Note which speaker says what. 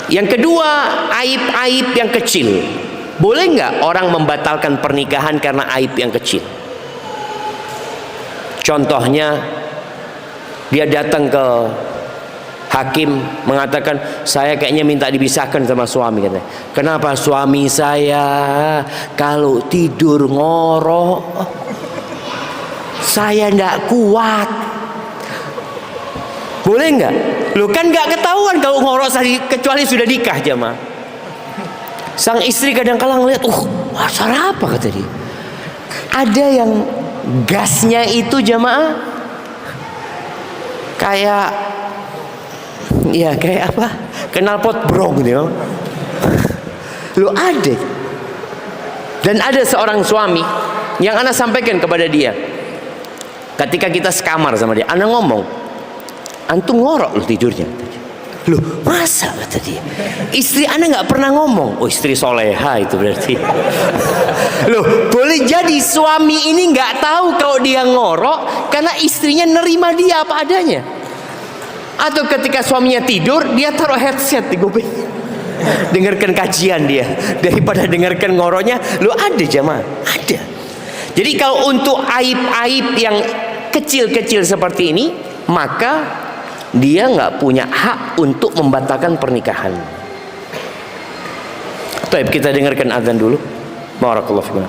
Speaker 1: Yang kedua, aib-aib yang kecil. Boleh nggak orang membatalkan pernikahan karena aib yang kecil? Contohnya, dia datang ke hakim mengatakan, saya kayaknya minta dipisahkan sama suami, katanya. Kenapa? Suami saya kalau tidur ngorok, saya ndak kuat. Boleh nggak? Lo kan nggak ketahuan kalau ngorok kecuali sudah nikah, jamaah. Sang istri kadang-kala ngeliat, masalah apa, kata dia. Ada yang gasnya itu, jamaah, kayak apa? Knalpot brong gitu. Lo ada. Dan ada seorang suami yang ana sampaikan kepada dia, ketika kita sekamar sama dia, ana ngomong, antum ngorok lo tidurnya. Loh, masa, kata dia. Istri ana nggak pernah ngomong. Oh, istri soleha itu berarti. Loh, boleh jadi suami ini nggak tahu kalau dia ngorok karena istrinya nerima dia apa adanya. Atau ketika suaminya tidur, dia taruh headset di kupingnya, dengarkan kajian dia daripada dengarkan ngoroknya. Lo ada, jamaah, ada. Jadi kalau untuk aib-aib yang kecil-kecil seperti ini, maka dia nggak punya hak untuk membatalkan pernikahan. Baik, kita dengarkan azan dulu. Barakallahu fikum.